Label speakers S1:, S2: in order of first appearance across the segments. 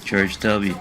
S1: George W.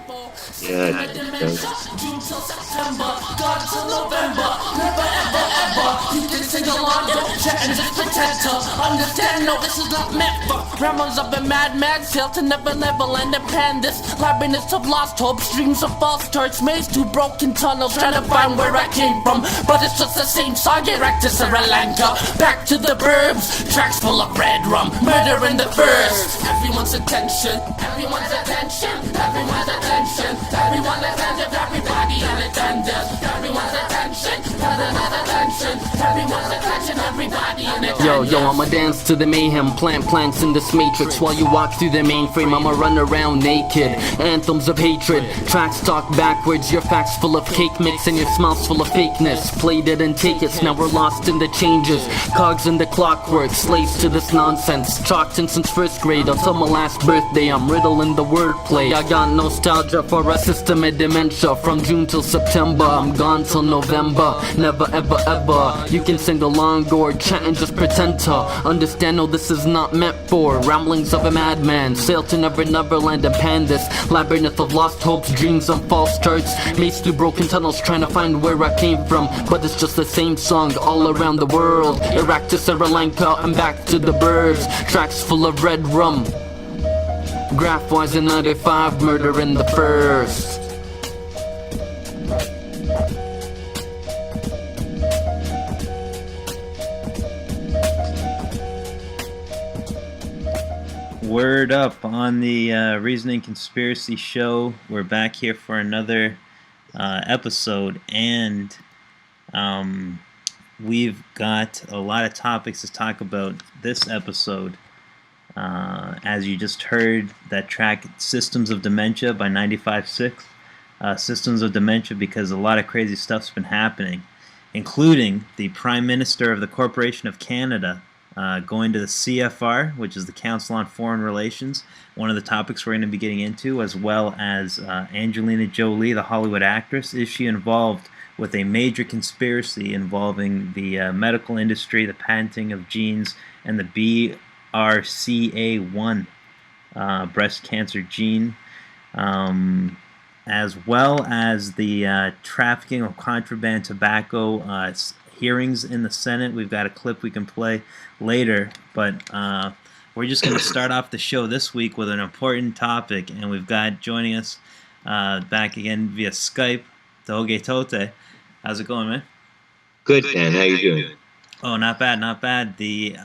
S2: Yeah, it does.
S3: June till September, God till November. Never ever ever. You can sing along, don't chat and just pretend to understand. No, this is not meant for grandmas up in Mad Max, sail to Never Neverland and Pandas. Labyrinths of lost hope, streams of false starts, maze through broken tunnels, trying to find where I came from. But it's just the same song, get back to Sri Lanka, back to the burbs, tracks full of red rum, murder in the verse. Everyone's attention, everyone's attention, everyone's attention, everyone's attention, everybody in attendance, everyone's attention, everyone's attention, everybody in attendance.
S4: Yo, I'ma dance to the mayhem, plant plants in this matrix while you walk through the mainframe. I'ma run around naked, anthems of hatred, tracks talk backwards, your facts full of cake mix and your smiles full of fakeness. Played it and take it, now we're lost in the changes, cogs in the clockwork, slaves to this nonsense, chalked in since first grade until my last birthday. I'm riddling the wordplay, I got nostalgia for a system of dementia. From June till September, I'm gone till November. Never ever ever, you can sing along or chant and just pretend to understand. No, this is not meant for ramblings of a madman. Sail to Neverland and Pandas, labyrinth of lost hopes, dreams and false starts, maze through broken tunnels trying to find where I came from. But it's just the same song all around the world. Iraq to Sri Lanka and back to the burbs, tracks full of red rum. Graph wise in 95, murder in the first.
S1: Word up on the Reasoning Conspiracy Show. We're back here for another episode, and we've got a lot of topics to talk about this episode. As you just heard, that track Systems of Dementia by 95.6. Systems of Dementia because a lot of crazy stuff's been happening, including the Prime Minister of the Corporation of Canada going to the CFR, which is the Council on Foreign Relations, one of the topics we're going to be getting into, as well as Angelina Jolie, the Hollywood actress. Is she involved with a major conspiracy involving the medical industry, the patenting of genes, and the BRCA1 breast cancer gene, as well as the trafficking of contraband tobacco hearings in the Senate. We've got a clip we can play later, but we're just going to start off the show this week with an important topic, and we've got joining us back again via Skype, Toge Tote. How's it going, man?
S2: Good, Dan. How you doing?
S1: Oh, not bad, not bad. The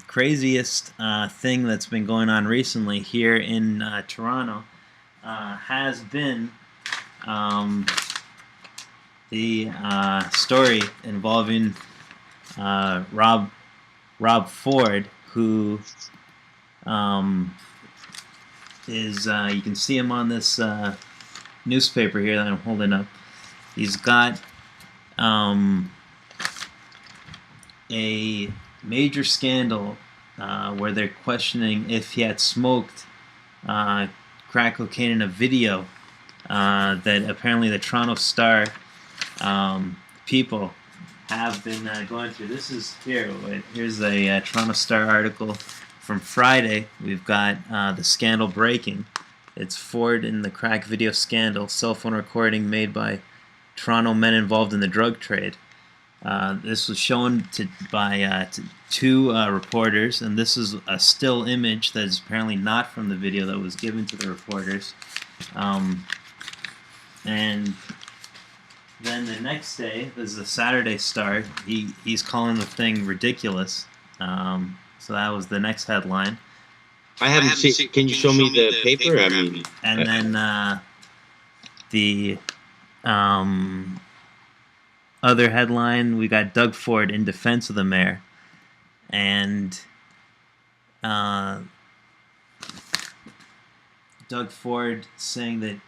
S1: craziest thing that's been going on recently here in Toronto has been the story involving Rob Ford, who is, you can see him on this newspaper here that I'm holding up. He's got a major scandal where they're questioning if he had smoked crack cocaine in a video that apparently the Toronto Star people have been going through. This is here. Here's a Toronto Star article from Friday. We've got the scandal breaking. It's Ford in the crack video scandal. Cell phone recording made by Toronto men involved in the drug trade. This was shown by two reporters, and this is a still image that is apparently not from the video that was given to the reporters. And then the next day, this is a Saturday Star. He's calling the thing ridiculous. So that was the next headline.
S2: I haven't seen. Can you show me the paper? I mean,
S1: and then the other headline, we got Doug Ford in defense of the mayor, and Doug Ford saying that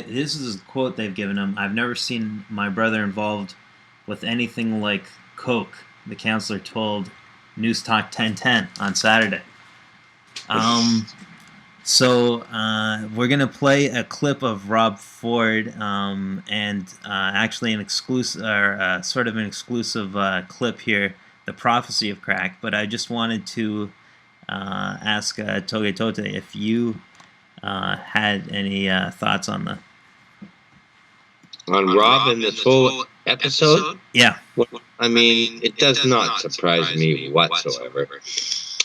S1: this is a quote they've given him. I've never seen my brother involved with anything like coke, the councillor told News Talk 1010 on Saturday. So we're going to play a clip of Rob Ford and actually an exclusive, or sort of an exclusive clip here, The Prophecy of Crack. But I just wanted to ask Toge Tote if you had any thoughts on the
S2: Rob and this whole episode?
S1: Yeah.
S2: Well, I mean, it does not surprise me whatsoever.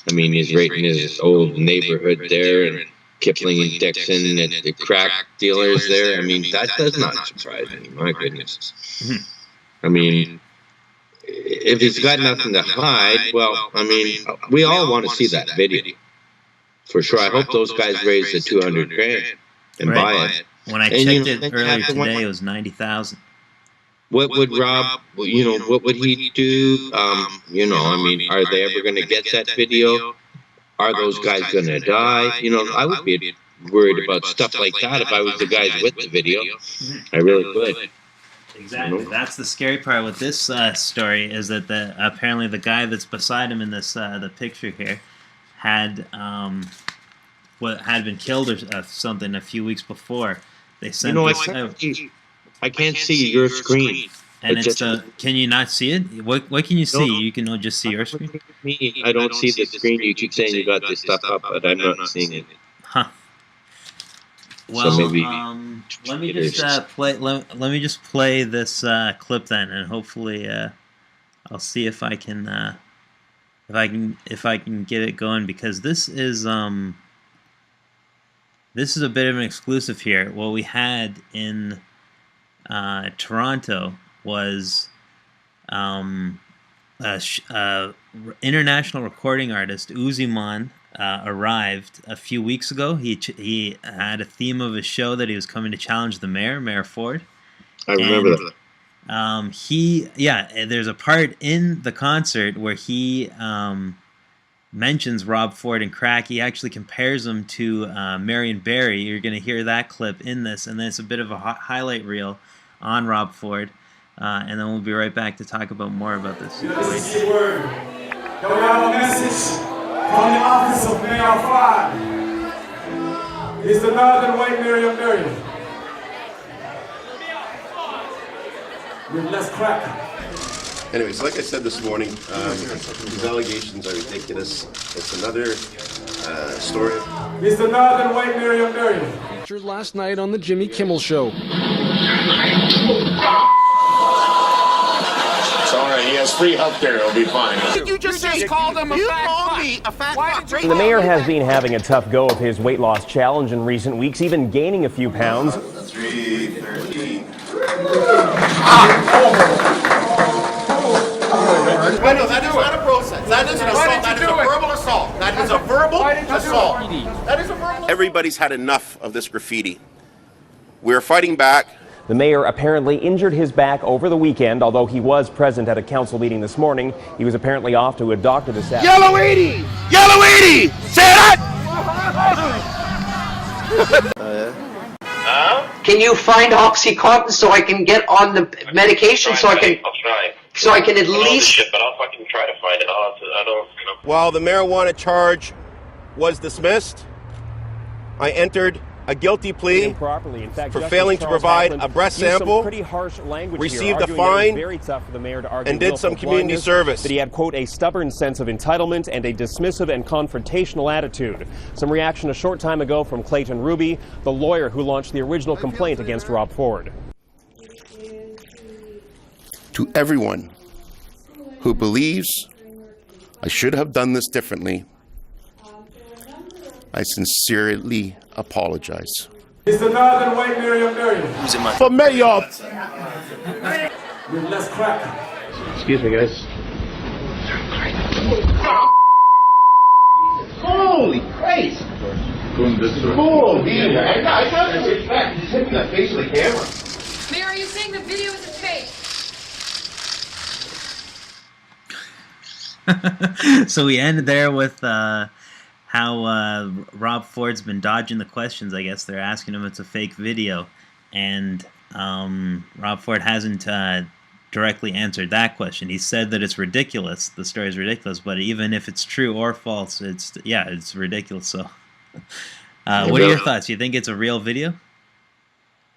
S2: I mean, he's right in his old neighborhood there, and Kipling and Dixon and the crack dealers there. I mean, that does not surprise me. My goodness. I mean, if he's got nothing to hide, well, I mean, we all want to see that video. For sure. I hope those guys raise the 200 grand and buy it.
S1: When I checked it earlier today, it was 90,000.
S2: What would Rob, what would he do? I mean, are they ever going to get that video? Are those guys going to die? I would be worried about stuff like that if I was the guys with the video. I really would.
S1: Exactly. That's the scary part with this story, is that apparently the guy that's beside him in this the picture here had been killed or something a few weeks before. They sent this out.
S2: I can't see your screen.
S1: And it's can you not see it? What can you see? You can just see your screen?
S2: I don't see the screen. You keep saying you got this stuff up, but I'm not seeing it.
S1: Huh. Well,
S2: so maybe
S1: let me just play. Let me just play this clip then, and hopefully I'll see if I can get it going, because this is a bit of an exclusive here. What we had in Toronto was international recording artist Uziman arrived a few weeks ago. He had a theme of his show that he was coming to challenge the Mayor Ford.
S2: I remember that.
S1: There's a part in the concert where he mentions Rob Ford and crack. He actually compares him to Marion Barry. You're going to hear that clip in this, and then it's a bit of a highlight reel on Rob Ford, and then we'll be right back to talk about more about this situation.
S5: Word. We have a message from the office of Mayor Ford. It's the Northern White Marion Barry. With less crack.
S6: Anyways, like I said this morning, these allegations are ridiculous. It's another story.
S5: It's the Northern White Marion Barry.
S7: Featured last night on the Jimmy Kimmel Show.
S6: It's all right. He has free health care. It'll be fine.
S8: You just called him a fat fuck.
S9: The mayor has been having a tough go of his weight loss challenge in recent weeks, even gaining a few pounds.
S6: 313.
S8: I know, that is not a process. That is an assault. That is a verbal assault. That is a verbal assault. That is a verbal.
S6: Everybody's had enough of this graffiti. We're fighting back.
S9: The mayor apparently injured his back over the weekend, although he was present at a council meeting this morning. He was apparently off to a doctor this afternoon.
S8: Yellow 80! Yellow 80! Say that!
S10: Can you find OxyContin so I can get on the medication so I can at least...
S6: But I'll fucking try to find it. I don't. While the marijuana charge was dismissed, I entered a guilty plea for failing to provide a breath sample, received a fine, and did some community service.
S9: That he had, quote, a stubborn sense of entitlement and a dismissive and confrontational attitude. Some reaction a short time ago from Clayton Ruby, the lawyer who launched the original complaint against Rob Ford.
S6: To everyone who believes I should have done this differently, I sincerely apologize.
S5: It's the Northern White Marion Barry.
S6: For mayor!
S5: With less crack.
S2: Excuse me, guys.
S8: Holy Christ! Cool, man. I got some respect. He's hitting the face of the camera.
S11: Mayor, are you saying the video is a fake?
S1: So we ended there with how Rob Ford's been dodging the questions. I guess they're asking him if it's a fake video, and Rob Ford hasn't directly answered that question. He said that it's ridiculous. The story is ridiculous, but even if it's true or false, it's ridiculous. So, what are your thoughts? You think it's a real video?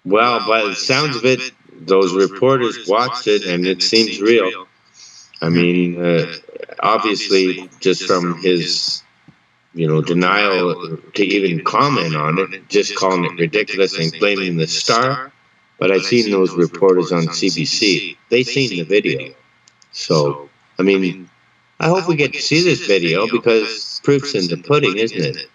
S2: Well, by the sounds of it, those reporters watched it, and it seems real. I mean, obviously, just from his denial to even comment on it, just calling it ridiculous and blaming the star. But I've seen those reporters on CBC. They seen the video. So, I mean, I hope we get to see this video because proof's in the pudding, isn't it?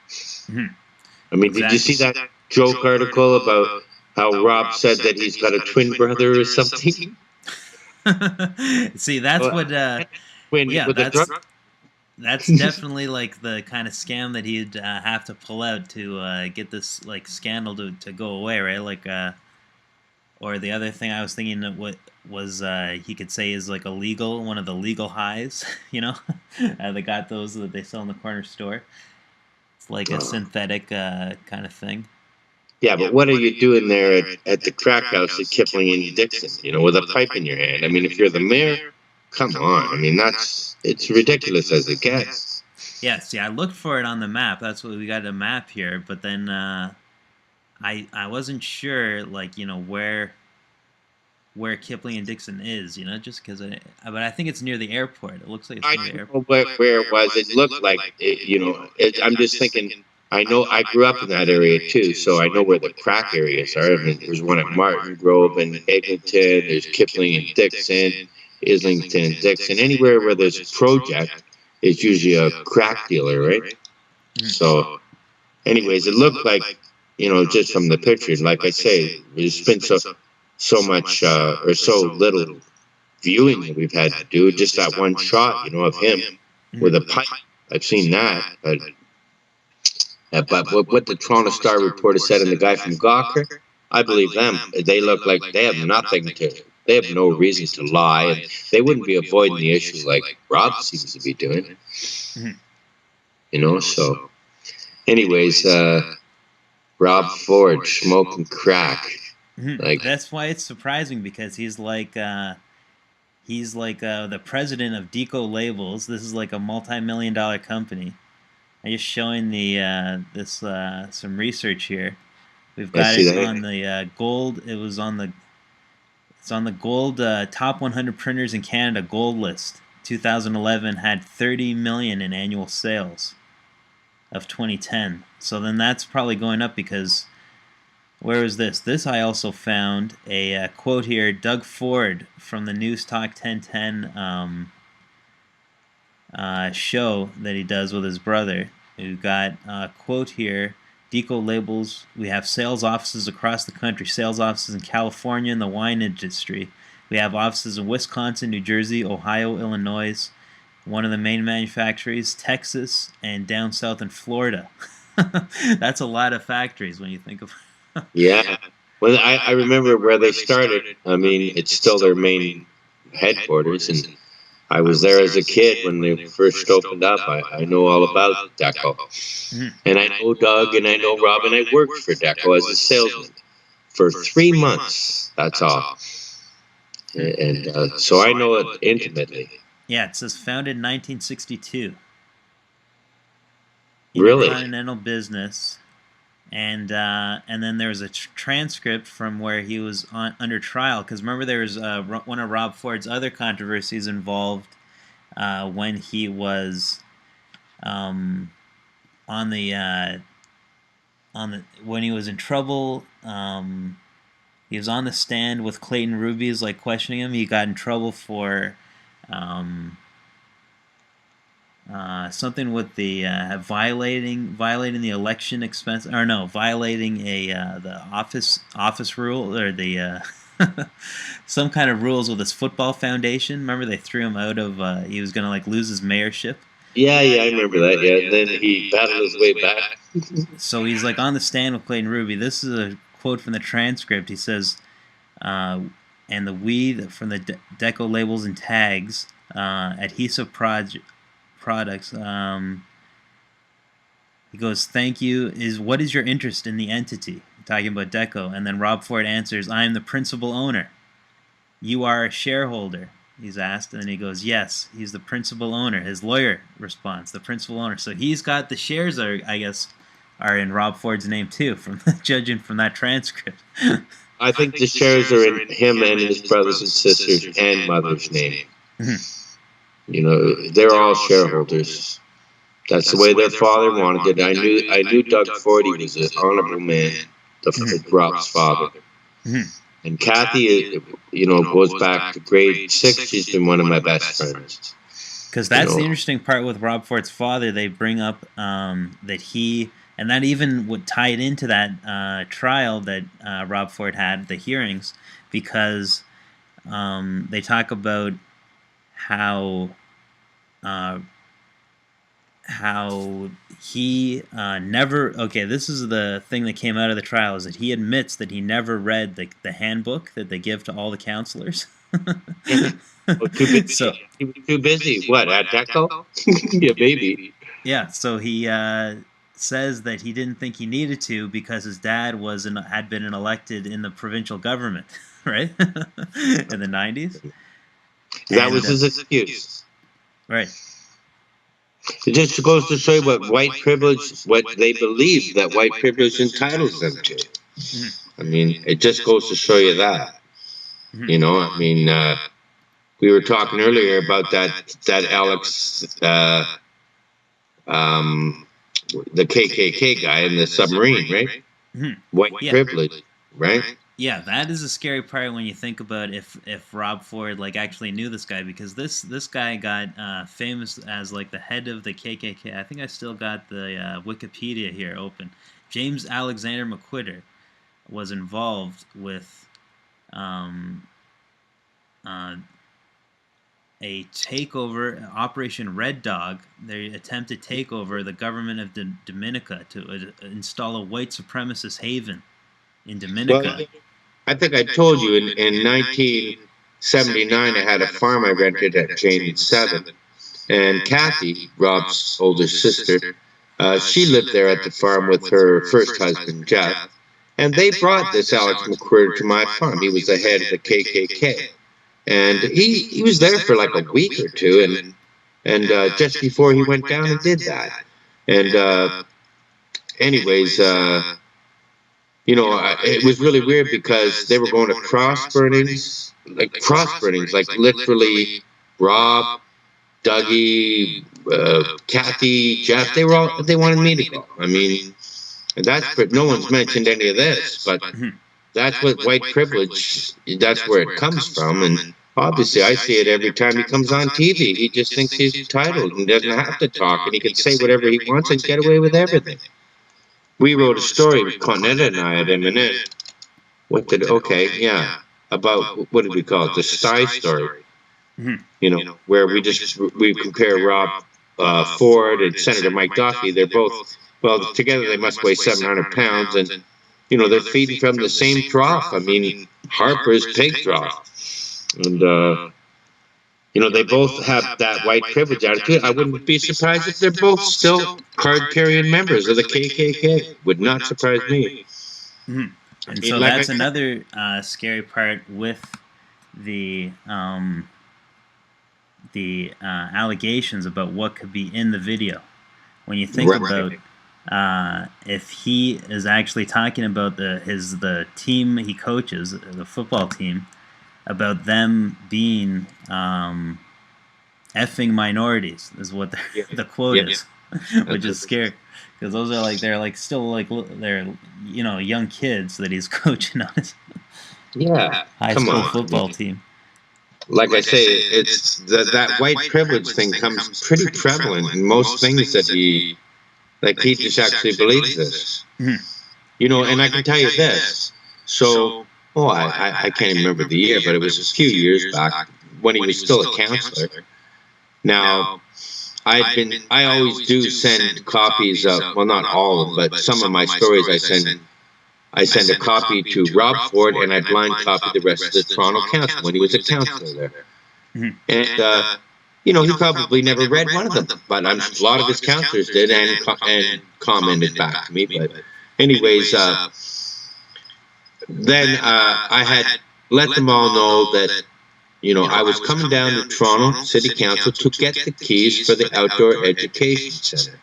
S2: I mean, did you see that joke article about how Rob said that he's got a twin brother or something?
S1: See, that's what. That's definitely like the kind of scam that he'd have to pull out to get this like scandal to go away, right? Like, or the other thing I was thinking of what was he could say is like one of the legal highs, they got those that they sell in the corner store. It's like a synthetic kind of thing.
S2: Yeah, but what are you doing there at the crack house at Kipling and Dixon, with a pipe in your hand? I mean, if you're the mayor, come on. I mean, it's ridiculous as it gets.
S1: Yes, I looked for it on the map. That's what we got a map here, but then I wasn't sure, like, where Kipling and Dixon is, just because but I think it's near the airport. It looks like it's near the airport.
S2: Where it was. It looked like, I'm just thinking, I know I grew up in that area too, so I know where the crack areas are. I mean, there's one at Martin Grove and Eglinton, there's Kipling and Dixon, Islington and Dixon. Anywhere where there's a project is usually a crack dealer, right? So, anyways, it looked like, just from the picture, like I say, there's been so much or so little viewing that we've had to do. Just that one shot, of him with a pipe. I've seen that, but what the Toronto Star reporter said and the guy from Gawker, I believe them. They look like they have they have no reason to lie, and they wouldn't be avoiding the issue like Rob seems to be doing. So anyways, Rob Ford smoking crack. Like,
S1: that's why it's surprising, because he's like the president of Deco Labels. This is like a multi-million-dollar company. I'm just showing some research here. We've got it on the gold. It's on the gold top 100 printers in Canada gold list. 2011 had 30 million in annual sales of 2010. So then that's probably going up, because where is this? This I also found a quote here. Doug Ford from the News Talk 1010 show that he does with his brother. We've got a quote here. Deco Labels, we have sales offices across the country, sales offices in California in the wine industry. We have offices in Wisconsin, New Jersey, Ohio, Illinois, one of the main manufacturers, Texas, and down south in Florida. That's a lot of factories when you think of it.
S2: Yeah. Well, I remember where they started. I mean, it's still their main headquarters, and I was there as a kid when they first opened up. I know all about Deco. And I know Doug and I know Rob, and I worked for Deco as a salesman for 3 months. That's all. And so I know it intimately.
S1: Yeah, it says founded in 1962.
S2: Really?
S1: Intercontinental business. And then there was a transcript from where he was under trial, because remember there was one of Rob Ford's other controversies involved when he was when he was in trouble. He was on the stand with Clayton Ruby's like questioning him. He got in trouble for something with the violating the election expense, or no, violating the office rule, or the some kind of rules with his football foundation. Remember they threw him out of he was gonna like lose his mayorship.
S2: Yeah, I remember that. Yeah, and then he battled his way back.
S1: So he's like on the stand with Clayton Ruby. This is a quote from the transcript. He says, "And the weed from the Deco Labels and Tags adhesive products." He goes, "Thank you. What is your interest in the entity?" Talking about Deco. And then Rob Ford answers, "I am the principal owner." "You are a shareholder?" he's asked. And then he goes, "Yes, he's the principal owner." His lawyer responds, "The principal owner." So he's got the shares I guess are in Rob Ford's name too, from judging from that transcript.
S2: I think the shares are in him and his brothers and sisters and mother's name. You know, they're all shareholders. That's the way their father wanted it. I knew Doug Ford. He was an honorable man, Rob's father. And Kathy, goes back to grade 6. She's been one of my best friends.
S1: Because that's the interesting part with Rob Ford's father. They bring up that he, and that even would tie it into that trial that Rob Ford had, the hearings, because they talk about how he never, okay, this is the thing that came out of the trial, is that he admits that he never read the handbook that they give to all the counselors.
S2: Well, too busy. So, he was too busy. What, at Deco? Yeah, baby.
S1: Yeah, so he says that he didn't think he needed to because his dad had been elected in the provincial government, right? In the 90s.
S2: That was his excuse.
S1: Right.
S2: It just goes to show you what white privilege, what they believe that white privilege entitles them to. I mean, it just goes to show you that. You know, I mean, we were talking earlier about that Alex, the KKK guy in the submarine, right? White privilege, right?
S1: Yeah, that is a scary part when you think about if Rob Ford actually knew this guy, because this guy got famous as the head of the KKK. I think I still got the Wikipedia here open. James Alexander McQuitter was involved with a takeover, Operation Red Dog. They attempted to take over the government of Dominica to install a white supremacist haven in Dominica.
S2: Well, I think I told you in 1979 I had a farm I rented at James 7, and Kathy, Rob's older sister, she lived there at the farm with her first husband, Jeff, and they brought this Alex McQuirter to my farm. He was the head of the KKK. And he was there for a week or two, and just before he went down and did that. And anyways, it was really weird because they were going to cross burnings, literally Rob, Dougie, Kathy, Jeff, they wanted me to go. I mean, no one's mentioned any of this, but that's what white privilege, that's where it comes from. And obviously I see it every time he comes on TV. He just thinks he's entitled and doesn't have to talk, and he can say whatever he wants and get away with everything. We wrote a story with Cornetta and I at M&N. About, what did we call it? The Sty story. Where we compare Rob Ford and Senator Mike Duffy. They're both, well, together they must weigh 700 pounds, and they're feeding from the same trough. I mean, Harper's pig trough. And, they both have that white privilege attitude. I wouldn't be surprised if they're both still card-carrying members of the KKK. Would not surprise me.
S1: And so that's another scary part with the allegations about what could be in the video. When you think about if he is actually talking about the team he coaches, the football team, about them being effing minorities, is what the quote is, which is scary, because those are they're still they're young kids that he's coaching on his high school football team.
S2: Like I say, it's that white privilege thing comes pretty prevalent in most things that he just actually believes this. And I can tell you this. So, I can't remember the year, but it was a few years back when he was still a counselor. Now, I always do send copies of, well, not all of them, but some of my stories I send a copy to Rob Ford, and I blind copy the rest of the Toronto Council when he was a counselor there. And, he probably never read one of them, but a lot of his counselors did and commented back to me. But anyways, then I had let them all know that, I was coming down to Toronto City Council to get the keys for the Outdoor Education Center,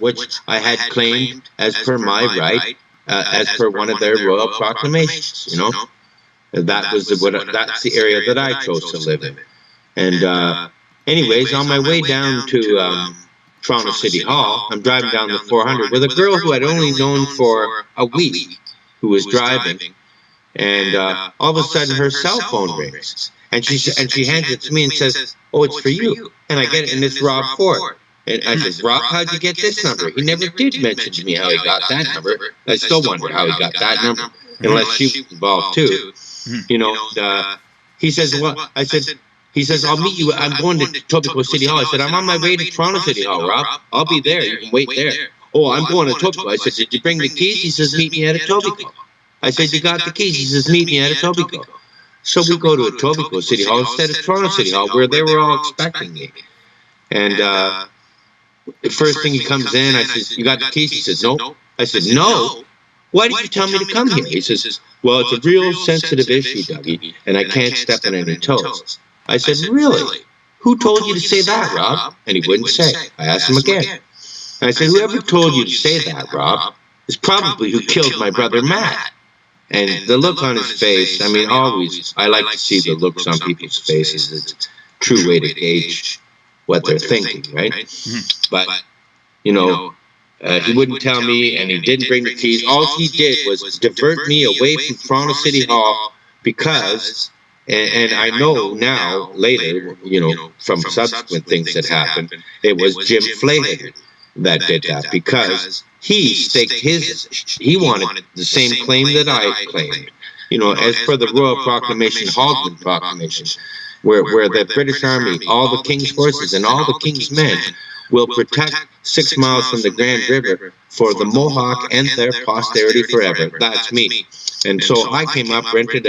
S2: which I had claimed as per my right, as per one of their royal proclamations. That's the area that I chose to live in. And anyways, on my way down to Toronto City Hall. I'm driving down the 400 with a girl who I'd only known for a week, who was driving, and all of a sudden her cell phone rings, and she hands it to me and says, "Oh, it's for you." And I get it, and it's Rob Ford. And I said, "Rob, how'd you get this number?" He never did mention to me how he got that number. I still wonder how he got that number, unless she was involved too. You know, he says, "Well," I said, he says, "I'll meet you. I'm going to Etobicoke City Hall." I said, "I'm on my way to Toronto City Hall, Rob. I'll be there. You can wait there." "Oh, I'm going to Etobicoke." I said, "Did you bring the keys?" He says, "Meet me at Etobicoke." I said, "You got the keys?" He says, "Meet me at Etobicoke." So we go to Etobicoke City Hall instead of Toronto City Hall, where they were all expecting me. And the first thing he comes in, I said, "You got the keys?" He says, "No." I said, "No? Why did you tell me to come here?" He says, "Well, it's a real sensitive issue, Dougie, and I can't step on any toes." I said, "Really? Who told you to say that, Rob?" And he wouldn't say. I asked him again. And I said, "Whoever told you to say that, Rob, is probably who killed my brother Matt." And the look on his face, I mean, always, I like to see the looks on people's faces. It's a true way to gauge what they're thinking, right? But, you know, he wouldn't tell me, and he didn't bring the keys. All he did was divert me away from Toronto City Hall because, and I know now, later, you know, from subsequent things that happened, it was Jim Flaherty that did that, because he staked he wanted the same claim that I claimed. You know, as per the Royal Proclamation, Haldeman Proclamation, where the British Army, all the King's horses and all the King's men will protect 6 miles from the Grand River for the Mohawk and their posterity forever. That's me. And so I came up, rented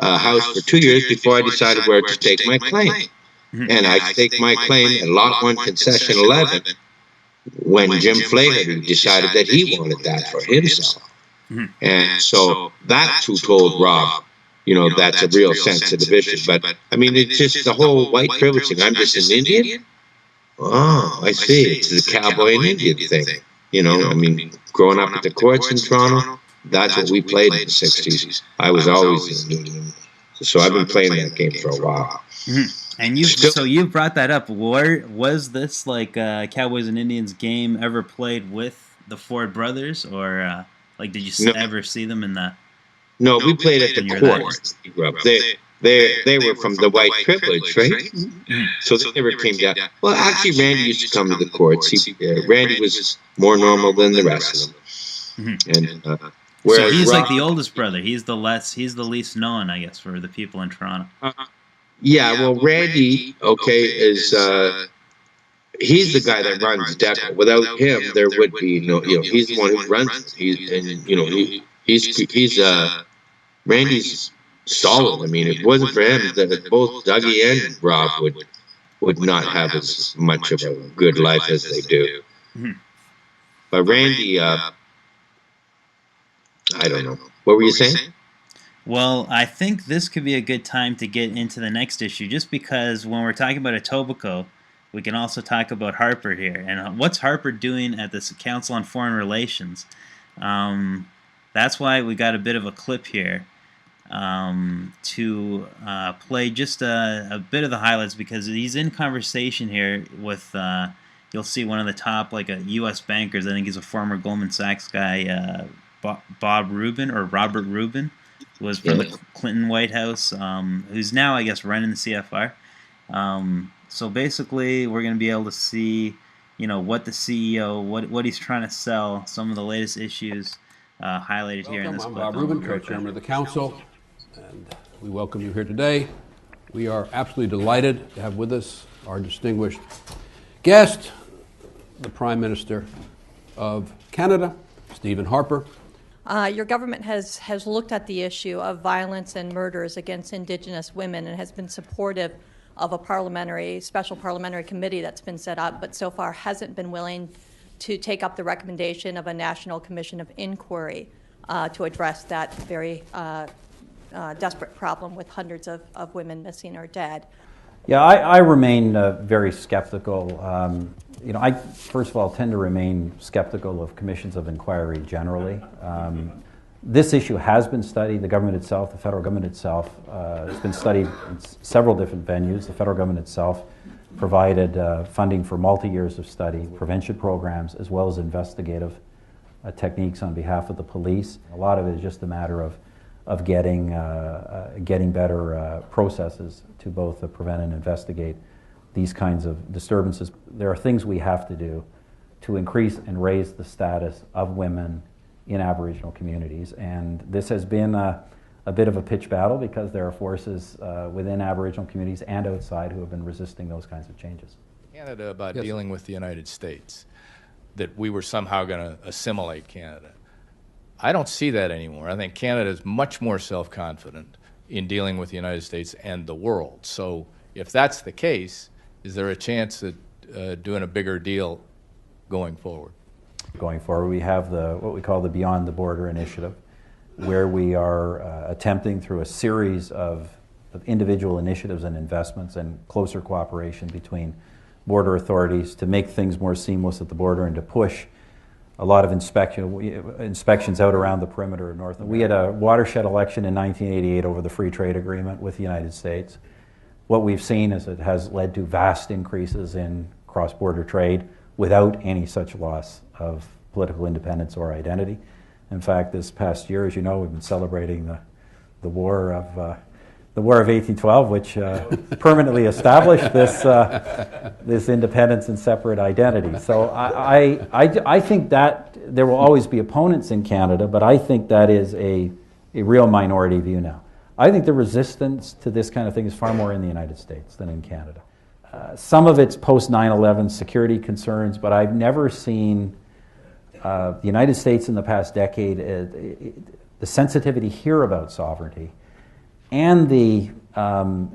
S2: a house for 2 years before I decided where to stake my claim. And I staked my claim at Lot 1, Concession 11, when Jim Flaherty decided that he wanted that for himself. And so that's who told Rob, you know, that's a real sensitive issue. But, I mean, it's just the whole white privilege thing. I'm just an Indian? Oh, I see. It's the cowboy and Indian thing. You know, I mean, growing up at the courts in Toronto, that's what we played in the 60s. I was always an Indian. So I've been playing that game for a while.
S1: And you brought that up. Was this like Cowboys and Indians game ever played with the Ford brothers, or like did you ever see them in that?
S2: No, we played at the court. They were from the white privilege, right? So they never came down. Well, actually, Randy used to come to the courts. Randy was more normal than the rest of them. And
S1: so he's like the oldest brother. He's the least known, I guess, for the people in Toronto.
S2: Yeah, well, Randy, is he's the guy that runs DECA. Without him, there would be no. You know, he's the one who runs it. He's Randy's solid. I mean, if it wasn't for him, that both Dougie and Rob would not have as much of a good life as they do. But Randy, I don't know. What were you saying?
S1: Well, I think this could be a good time to get into the next issue, just because when we're talking about Etobicoke, we can also talk about Harper here. And what's Harper doing at this Council on Foreign Relations? That's why we got a bit of a clip here to play just a bit of the highlights, because he's in conversation here with, you'll see one of the top U.S. bankers. I think he's a former Goldman Sachs guy, Bob Rubin, or Robert Rubin. Was from the Clinton White House, who's now, I guess, running the CFR. So basically, we're going to be able to see, what the CEO, what he's trying to sell, some of the latest issues highlighted here in this clip.
S12: I'm Bob Rubin, co-chairman of the council, and we welcome you here today. We are absolutely delighted to have with us our distinguished guest, the Prime Minister of Canada, Stephen Harper.
S13: Your government has looked at the issue of violence and murders against Indigenous women and has been supportive of a special parliamentary committee that's been set up, but so far hasn't been willing to take up the recommendation of a National Commission of Inquiry to address that very desperate problem with hundreds of women missing or dead.
S14: Yeah, I remain very skeptical. I, first of all, tend to remain skeptical of commissions of inquiry generally. This issue has been studied. The government itself, the federal government itself, has been studied in several different venues. The federal government itself provided funding for multi-years of study, prevention programs, as well as investigative techniques on behalf of the police. A lot of it is just a matter of getting better processes to both prevent and investigate these kinds of disturbances. There are things we have to do to increase and raise the status of women in Aboriginal communities, and this has been a bit of a pitched battle because there are forces within Aboriginal communities and outside who have been resisting those kinds of changes.
S15: Canada about dealing with the United States, that we were somehow going to assimilate Canada. I don't see that anymore. I think Canada is much more self-confident in dealing with the United States and the world. So if that's the case, is there a chance at doing a bigger deal going forward?
S14: Going forward, we have what we call the Beyond the Border initiative, where we are attempting through a series of individual initiatives and investments and closer cooperation between border authorities to make things more seamless at the border and to push a lot of inspections out around the perimeter of North. We had a watershed election in 1988 over the free trade agreement with the United States. What we've seen is it has led to vast increases in cross-border trade without any such loss of political independence or identity. In fact, this past year, as you know, we've been celebrating the War of 1812, which permanently established this independence and separate identity. So I think that there will always be opponents in Canada, but I think that is a real minority view now. I think the resistance to this kind of thing is far more in the United States than in Canada. Some of it's post 9/11 security concerns, but I've never seen the United States in the past decade, the sensitivity here about sovereignty and the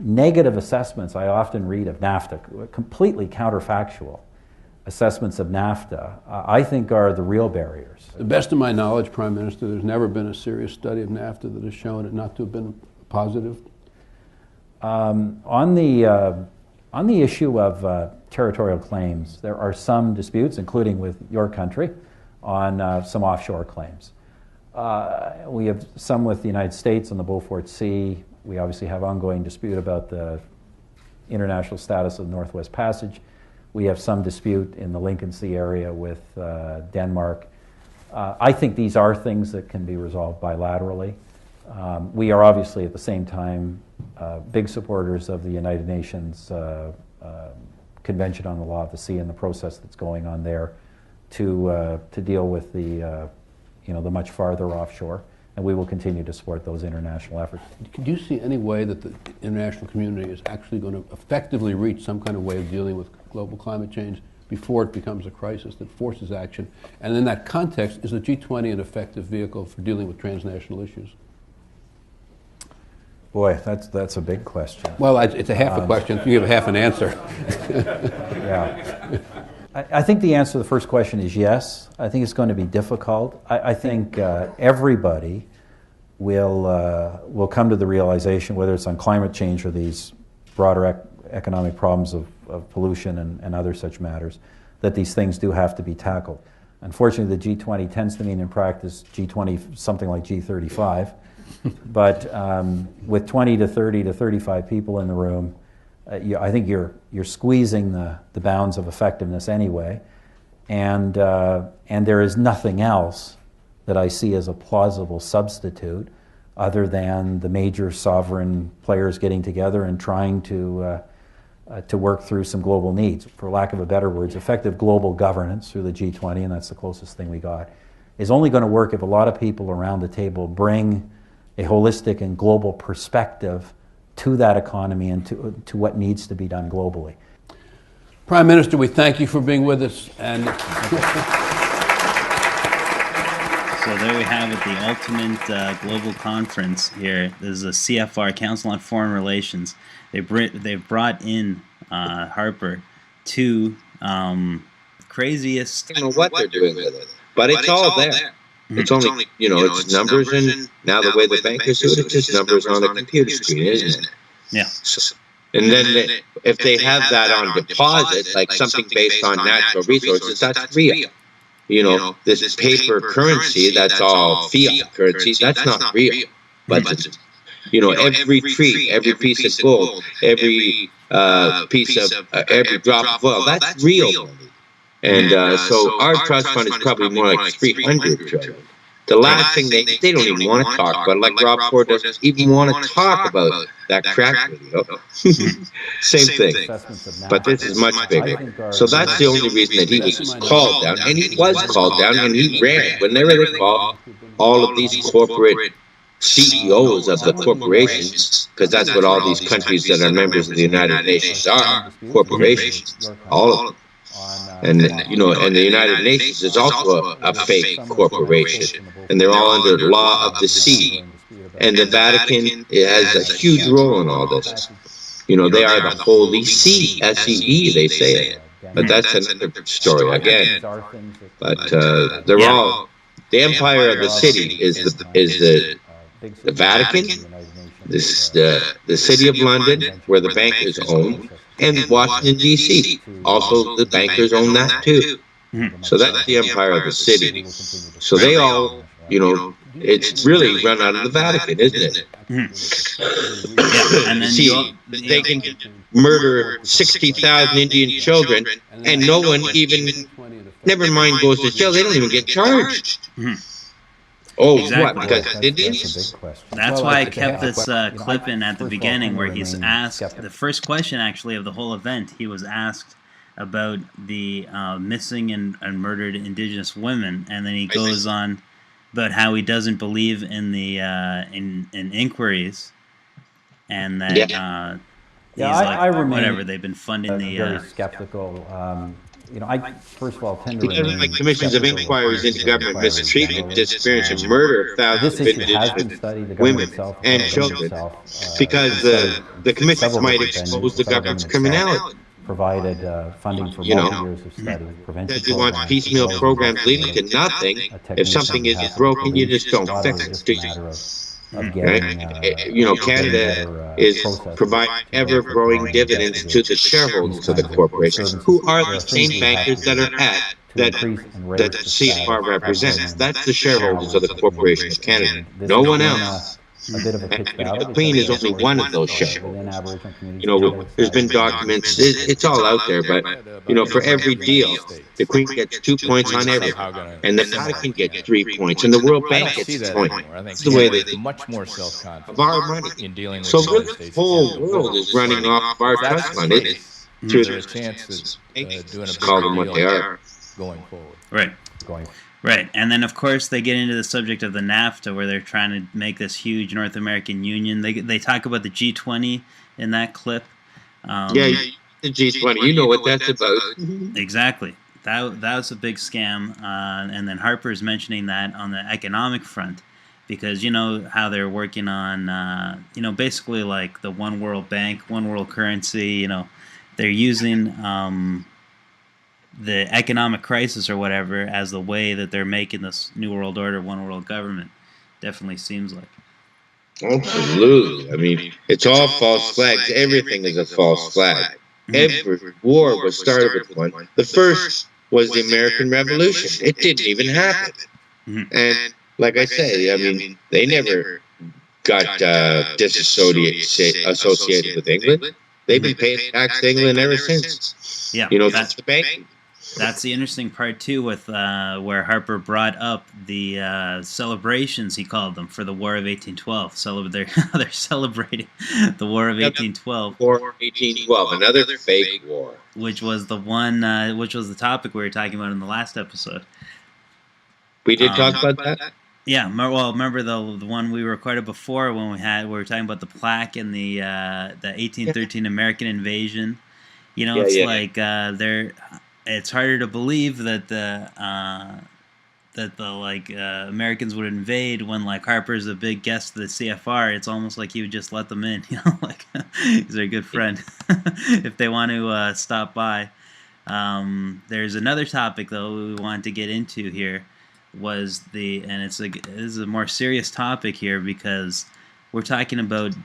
S14: negative assessments I often read of NAFTA, completely counterfactual assessments of NAFTA, I think are the real barriers.
S12: To the best of my knowledge, Prime Minister, there's never been a serious study of NAFTA that has shown it not to have been positive.
S14: On the issue of territorial claims, there are some disputes, including with your country, on some offshore claims. We have some with the United States on the Beaufort Sea. We obviously have ongoing dispute about the international status of the Northwest Passage. We have some dispute in the Lincoln Sea area with Denmark. I think these are things that can be resolved bilaterally. We are obviously at the same time big supporters of the United Nations Convention on the Law of the Sea and the process that's going on there to deal with the much farther offshore, and we will continue to support those international efforts.
S12: Do you see any way that the international community is actually going to effectively reach some kind of way of dealing with global climate change before it becomes a crisis that forces action? And in that context, is the G20 an effective vehicle for dealing with transnational issues?
S14: Boy, that's a big question.
S12: Well, it's a half a question. You give a half an answer.
S14: Yeah. I think the answer to the first question is yes. I think it's going to be difficult. I think everybody will come to the realization, whether it's on climate change or these broader economic problems of pollution and other such matters, that these things do have to be tackled. Unfortunately, the G20 tends to mean in practice G20 something like G35. But with 20 to 30 to 35 people in the room, I think you're squeezing the bounds of effectiveness anyway, and there is nothing else that I see as a plausible substitute other than the major sovereign players getting together and trying to work through some global needs. For lack of a better words, effective global governance through the G20, and that's the closest thing we got, is only going to work if a lot of people around the table bring a holistic and global perspective to that economy and to what needs to be done globally.
S12: Prime Minister, we thank you for being with us. And
S1: so there we have it, the ultimate global conference here. This is a CFR, Council on Foreign Relations. They've brought in Harper to craziest...
S2: I don't know what they're doing with it, but it's all there. It's only, it's numbers, and now the way the bankers do it, it's just numbers on the computer screen, isn't it?
S1: Yeah.
S2: And then if they have that on deposit, like something based on natural resources, that's real. This paper currency, that's all fiat currency, that's not real. But, every tree, every piece of gold, every piece of every drop of oil. That's real money. And so our trust fund is probably more like 300 trillion. The last thing they don't even want to talk about, like Rob Ford doesn't even want to talk about that crack video. Same thing. But this is much bigger. So that's the only reason that he was called down. And he was called down, and he ran. Whenever they called all of these corporate CEOs of the corporations, because that's what all these countries that are members of the United Nations are, corporations, all of them. And and the United Nations is also a fake corporation, and they're all under the law of the sea. And the Vatican has a huge role in all this. They are the Holy See, SEE, they say it. But that's another story again. But they're all, the empire of the city is the Vatican, the city of London, where the bankers own, and Washington, D.C. Also, the bankers own that too. So that's the empire of the city. So they all, it's really run out of the Vatican, isn't it?
S1: And then
S2: See, they can murder 60,000 Indian children, and no one even, never mind goes to jail, they don't even get charged. Oh, exactly. What? Because Indians?
S1: That's why I kept this clip in at the beginning, where he's asked, the first question actually of the whole event, he was asked about the missing and murdered Indigenous women, and then he goes on about how he doesn't believe in the in inquiries, and that
S14: I remain
S1: whatever, they've been funding the
S14: very skeptical. I first of all tend to
S2: remain like commissions of inquiries into government mistreatment, disappearance, and murder of thousands of Indigenous women and children, because the commissions might expose the government's criminality.
S14: Provided funding for multi-years of study, prevention
S2: programs. You want piecemeal programs leading to nothing. If something isn't broken, you just don't fix it. Canada is providing ever-growing dividends to the shareholders of the corporations, who are the same bankers that are that the CFR represents. That's the shareholders of the corporation of Canada. No one else. And Queen is only one of those shareholders. There's been documents. It's all out there, but for every deal, the Queen gets 2 points on everything, and the Vatican gets 3 points, and the World Bank gets 20. That's the way they
S15: much more self-confident
S2: of our money
S15: in dealing with
S2: so the whole world is running off of our trust fund.
S15: Through their chances doing a
S2: call them what they are
S15: going forward.
S1: Right. Right, and then of course they get into the subject of the NAFTA, where they're trying to make this huge North American Union. They talk about the G20 in that clip.
S2: The G20, you know what that's about.
S1: Exactly. That was a big scam, and then Harper's mentioning that on the economic front, because how they're working on basically like the one world bank, one world currency. They're using the economic crisis or whatever as the way that they're making this new world order, one world government. Definitely seems like.
S2: Absolutely. I mean, it's all false flags. Everything is a false flag. Every war was started with one. The first was the American Revolution. It didn't even happen. And like I say, I mean, they never got disassociated with England. They've been paying tax to England ever since.
S1: Yeah,
S2: that's the banking.
S1: That's the interesting part too, with where Harper brought up the celebrations, he called them, for the War of 1812. They're celebrating the War of 1812.
S2: War of 1812, another fake war.
S1: Which was the one, which was the topic we were talking about in the last episode.
S2: We did talk about that?
S1: Yeah, well, remember the one we recorded before when we were talking about the plaque and the 1813 American invasion. It's harder to believe that the Americans would invade when Harper's a big guest of the CFR. It's almost like he would just let them in, he's their good friend if they want to stop by. There's another topic though we wanted to get into here, this is a more serious topic here, because we're talking about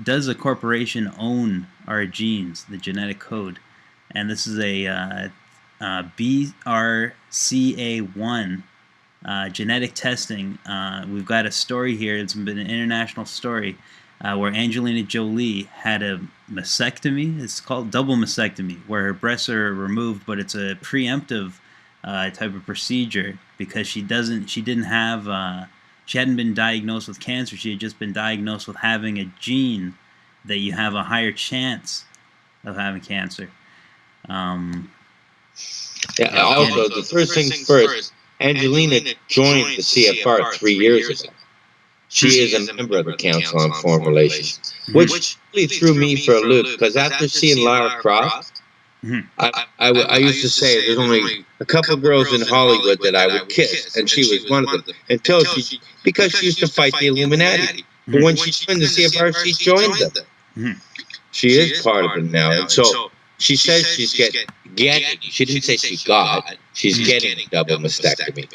S1: does a corporation own our genes, the genetic code? And this is a BRCA1 genetic testing. We've got a story here. It's been an international story where Angelina Jolie had a mastectomy. It's called double mastectomy, where her breasts are removed, but it's a preemptive type of procedure because she hadn't been diagnosed with cancer. She had just been diagnosed with having a gene that you have a higher chance of having cancer.
S2: Also, the first things first, Angelina joined the CFR 3 years ago. She is a member of the Council on Foreign Relations, which really threw me for a loop, because after seeing Lara Croft, I used to say there's only a couple girls in Hollywood that I would kiss, and she was one of them, because she used to fight the Illuminati. But when she joined the CFR, she joined them. She is part of them now, and so she says she's getting, she didn't say she got, she's getting double mastectomy.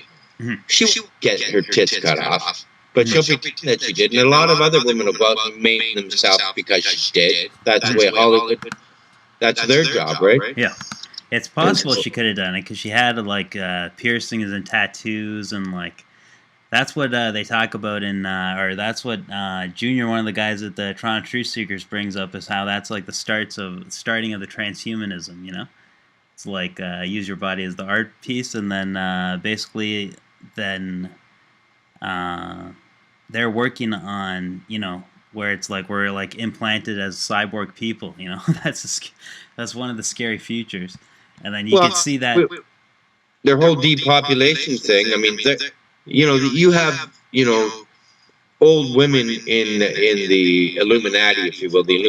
S2: She will get her tits cut off, but she'll pretend that she did, and a lot of other women will go out and maim themselves because she did. That's the way Hollywood, that's their job, right?
S1: Yeah. It's possible she could have done it because she had like piercings and tattoos, and like that's what they talk about in, or that's what Junior, one of the guys at the Toronto Truth Seekers, brings up, is how that's like the starting of the transhumanism. You know, it's like use your body as the art piece, and then basically then they're working on, you know, where it's like we're like implanted as cyborg people. You know, that's one of the scary futures. And then you can see that
S2: their whole depopulation thing. I mean, you know, you have, you know, old women in the Illuminati, if you will, the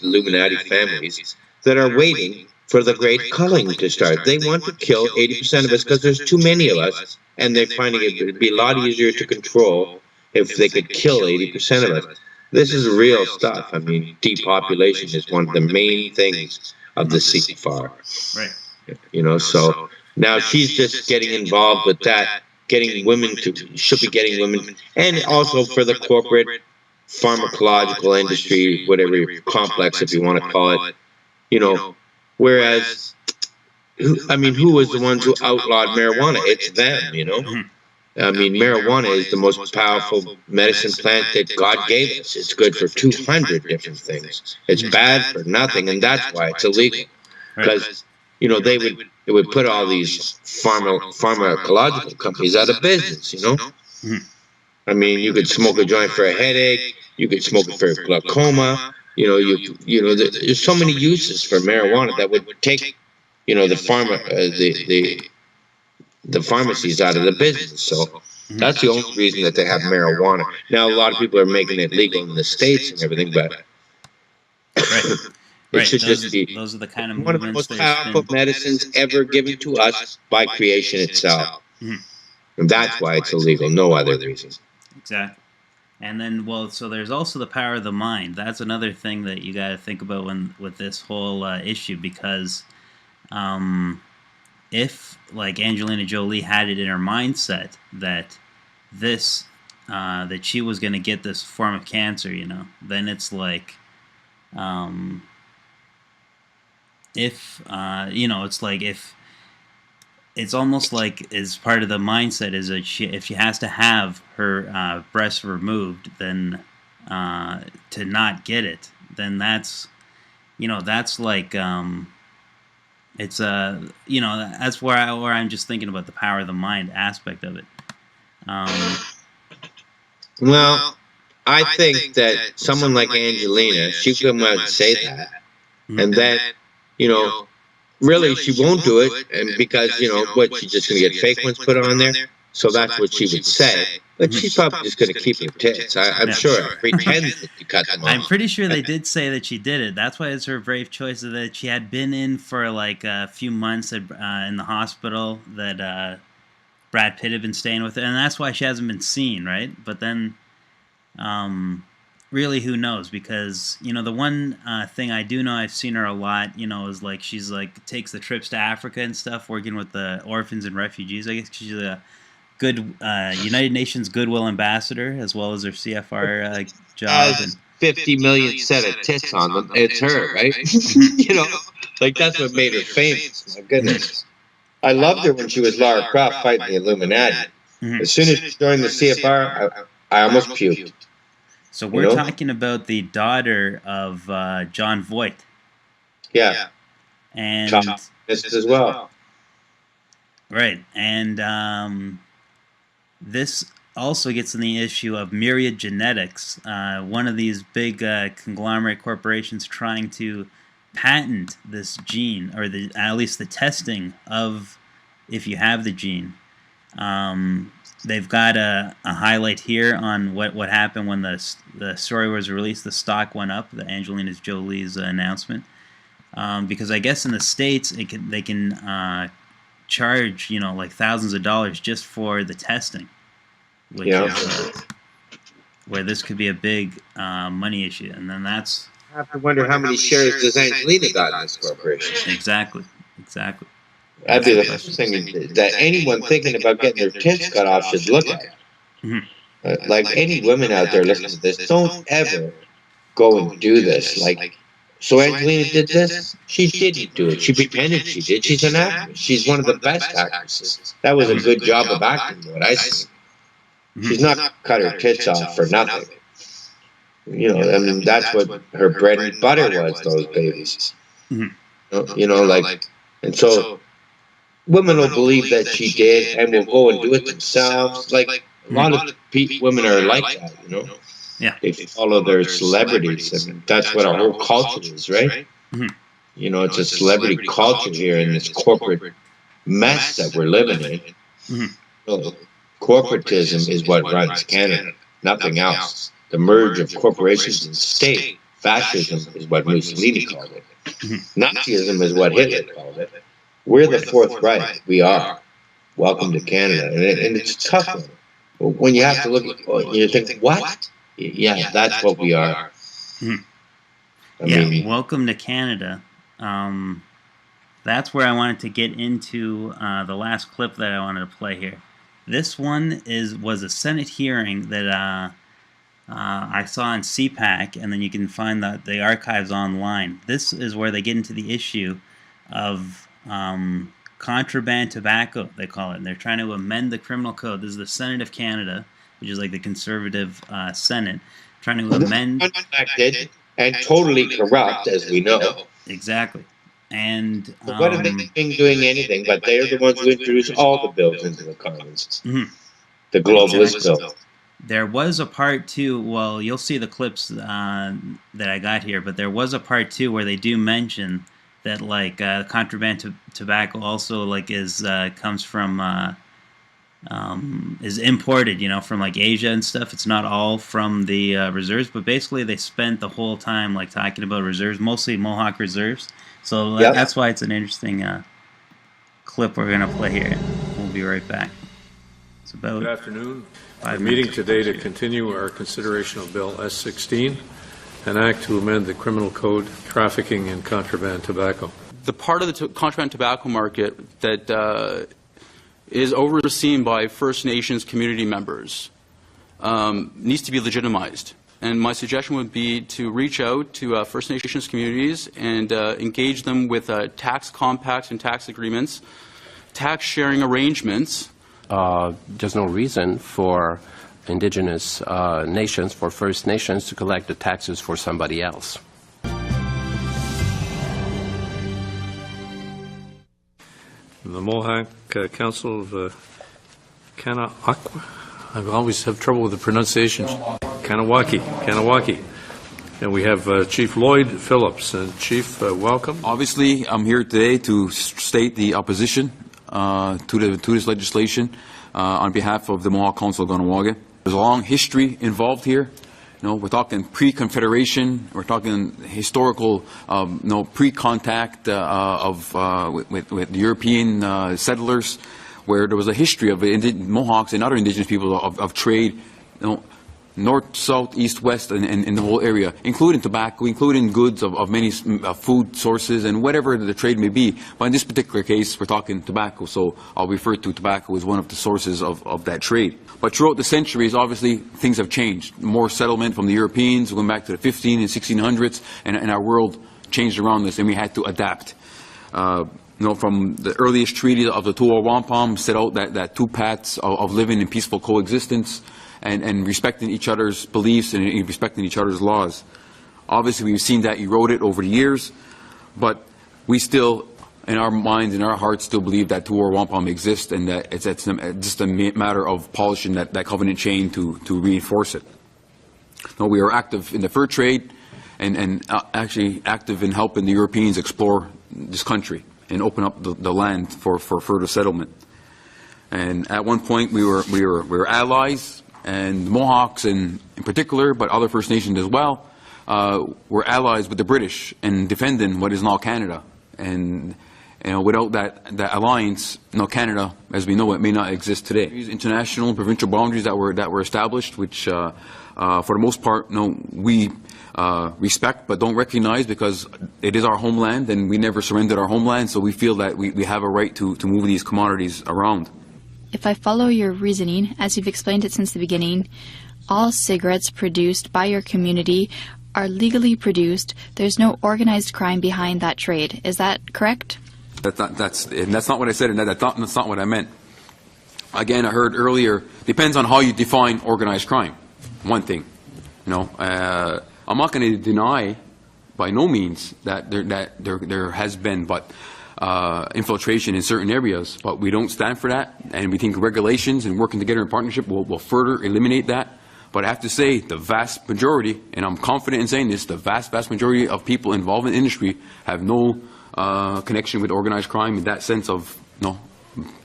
S2: Illuminati families that are waiting for the great culling to start. They want to kill 80% of us because there's too many of us, and they're finding it would be a lot easier to control if they could kill 80% of us. This is real stuff. I mean, depopulation is one of the main things of the CFR.
S1: Right.
S2: You know, so now she's just getting involved with that, getting women to, should be getting women, and also for the corporate pharmacological industry, whatever complex, if you want to call it, you know, whereas, I mean, who was the ones who outlawed marijuana? It's them, you know. I mean, marijuana is the most powerful medicine plant that God gave us. It's good for 200 different things. It's bad for nothing, and that's why it's illegal. Because, you know, they would put all these pharmacological companies out of business, you know. I mean, you could smoke a joint for a headache, you could smoke it for glaucoma, you know, you know, there's so many uses for marijuana that would take, you know, the pharmacies out of the business. So that's the only reason that they have marijuana. Now, a lot of people are making it legal in the States and everything, but it should just be
S1: those are the kind of
S2: one of the most powerful medicines ever given to us by creation itself. And that's why it's illegal, no other reason.
S1: Exactly. And then, well, so there's also the power of the mind. That's another thing that you got to think about with this whole issue, because if, like, Angelina Jolie had it in her mindset that that she was going to get this form of cancer, you know, then it's like, you know, it's like if it's almost like as part of the mindset is that if she has to have her breast removed, then to not get it, then that's, you know, that's like it's you know, that's where I'm just thinking about the power of the mind aspect of it.
S2: Well, I think that someone like Angelina, she could come out and say that, and then, you know, really she won't do it, and because, you know, what, she's just going to get fake ones put on there, so that's what she would say. But she's probably just going to keep her tits. I'm sure. Pretend that she cut them off.
S1: I'm pretty sure they did say that she did it. That's why it's her brave choice, that she had been in for like a few months in the hospital, that Brad Pitt had been staying with her, and that's why she hasn't been seen, right? But then, really, who knows? Because, you know, the one thing I do know, I've seen her a lot, you know, is like she's like takes the trips to Africa and stuff, working with the orphans and refugees. I guess she's a good United Nations Goodwill Ambassador, as well as her CFR job. And
S2: 50 million set of tits on them. It's her, right? You know, like that's what made her famous. My goodness. I loved her when she was Lara Croft fighting the Illuminati. As soon as she joined the CFR, I almost puked.
S1: So we're talking about the daughter of John Voight.
S2: Yeah.
S1: And
S2: this as well.
S1: Right. And this also gets in the issue of Myriad Genetics, one of these big conglomerate corporations trying to patent this gene, or at least the testing of if you have the gene. They've got a highlight here on what happened when the story was released. The stock went up, the Angelina Jolie's announcement, because I guess in the States they can charge like thousands of dollars just for the testing, which is where this could be a big money issue. And then that's
S2: I have to wonder how many shares does Angelina got in this corporation.
S1: Exactly.
S2: That'd be the first thing that anyone thinking about getting their tits cut off should look at. Like any women out there listening to this, don't ever go and do this. Like, so Angelina did this? She didn't do it. She pretended she did. She's an actress. She's one of the best actresses. That was a good job of acting, what I see. She's not cut her tits off for nothing. I mean, that's what her bread and butter was, those babies. And so women will believe that she did and will go and do it themselves. Like, a lot of women are like that,
S1: Yeah.
S2: They follow their celebrities, and that's what our whole culture is, right? It's a celebrity culture here in this corporate mess that we're living in. Corporatism is what runs Canada, nothing else. The merge of corporations and state. Fascism is what Mussolini called it. Nazism is what Hitler called it. We're the Fourth Reich. We are. Welcome to Canada. And it's tough. When you have to look at you think, what? Yeah, that's what we are. I mean,
S1: welcome to Canada. That's where I wanted to get into the last clip that I wanted to play here. This one was a Senate hearing that I saw on CPAC, and then you can find the archives online. This is where they get into the issue of contraband tobacco, they call it. And they're trying to amend the criminal code. This is the Senate of Canada, which is like the conservative Senate, trying to amend.
S2: Unelected and totally corrupt, as we know.
S1: Exactly. And
S2: what have they been doing anything? But they're the ones who introduced all the bills into the Commons. The globalist bill.
S1: There was a part two. Well, you'll see the clips that I got here, but there was a part two where they do mention that contraband tobacco also comes from is imported, from Asia and stuff. It's not all from the reserves, but basically they spent the whole time talking about reserves, mostly Mohawk reserves. So that's why it's an interesting clip we're gonna play here. We'll be right back. It's about
S16: Good afternoon. We're meeting today to continue our consideration of Bill S-16, an act to amend the criminal code, trafficking in contraband tobacco.
S17: The part of the contraband tobacco market that is overseen by First Nations community members needs to be legitimized. And my suggestion would be to reach out to First Nations communities and engage them with tax compacts and tax agreements, tax sharing arrangements.
S18: There's no reason for Indigenous nations, for First Nations, to collect the taxes for somebody else.
S16: The Mohawk Council of Kanawaki. I always have trouble with the pronunciation. Kanawaki. And we have Chief Lloyd Phillips. Chief, welcome.
S19: Obviously, I'm here today to state the opposition to this legislation on behalf of the Mohawk Council of Kahnawake. There's a long history involved here. We're talking pre-Confederation. We're talking historical, pre-contact with European settlers, where there was a history of Mohawks and other Indigenous people of trade, north, south, east, west, and the whole area, including tobacco, including goods of many food sources and whatever the trade may be. But in this particular case, we're talking tobacco, so I'll refer to tobacco as one of the sources of that trade. But throughout the centuries, obviously, things have changed. More settlement from the Europeans, going back to the 15 and 1600s, and our world changed around us, and we had to adapt. From the earliest treaty of the Tuawampam set out that two paths of living in peaceful coexistence. and respecting each other's beliefs and respecting each other's laws. Obviously, we've seen that eroded over the years, but we still, in our minds, in our hearts, still believe that Tuor Wampum exists, and that it's just a matter of polishing that covenant chain to reinforce it. Now, we are active in the fur trade and actually active in helping the Europeans explore this country and open up the land for further settlement. And at one point, we were allies, and the Mohawks in particular, but other First Nations as well, were allies with the British in defending what is now Canada. And without that alliance, Canada, as we know it, may not exist today. These international and provincial boundaries that were established, which for the most part, we respect but don't recognize, because it is our homeland, and we never surrendered our homeland. So we feel that we have a right to move these commodities around.
S20: If I follow your reasoning, as you've explained it since the beginning, all cigarettes produced by your community are legally produced. There's no organized crime behind that trade. Is that correct?
S19: That's not what I said, and that's not what I meant. Again, I heard earlier, depends on how you define organized crime. One thing, I'm not going to deny, by no means, that there has been infiltration in certain areas, but we don't stand for that, and we think regulations and working together in partnership will further eliminate that. But I have to say, the vast majority, and I'm confident in saying this, the vast majority of people involved in the industry have no connection with organized crime in that sense of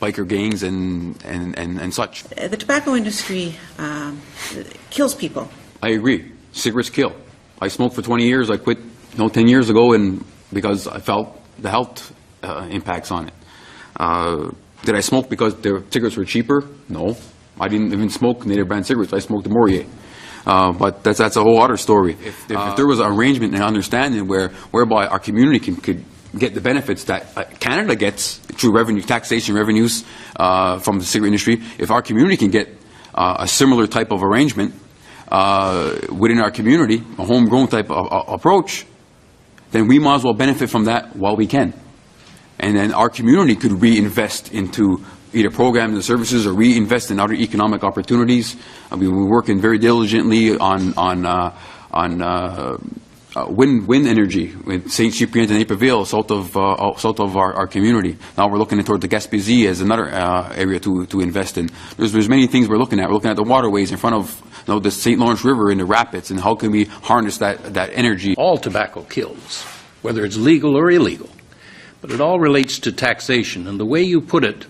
S19: biker gangs and such.
S21: The tobacco industry kills people.
S19: I agree. Cigarettes kill. I smoked for 20 years. I quit 10 years ago, and because I felt the health impacts on it. Did I smoke because the cigarettes were cheaper? No. I didn't even smoke native brand cigarettes. I smoked the Morier. But that's a whole other story. If there was an arrangement and understanding whereby our community could get the benefits that Canada gets through taxation revenues from the cigarette industry, if our community can get a similar type of arrangement within our community, a homegrown type of approach, then we might as well benefit from that while we can. And then our community could reinvest into either programs and services or reinvest in other economic opportunities. I mean, we're working very diligently on wind energy with St. Cyprien and Naperville, south of our community. Now we're looking toward the Gaspésie as another area to invest in. There's many things we're looking at. We're looking at the waterways in front of the St. Lawrence River and the rapids, and how can we harness that energy.
S22: All tobacco kills, whether it's legal or illegal, but it all relates to taxation. And the way you put it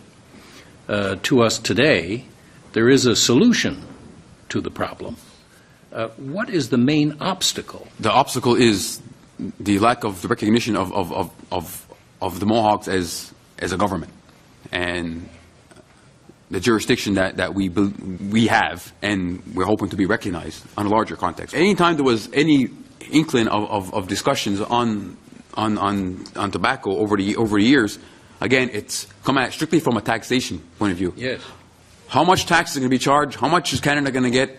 S22: to us today, there is a solution to the problem. What is the main obstacle?
S19: The obstacle is the lack of the recognition of the Mohawks as a government, and the jurisdiction that we have, and we're hoping to be recognized on a larger context. Anytime there was any inkling of discussions on tobacco over the years, again, it's come at strictly from a taxation point of view.
S22: Yes.
S19: How much tax is going to be charged? How much is Canada going to get?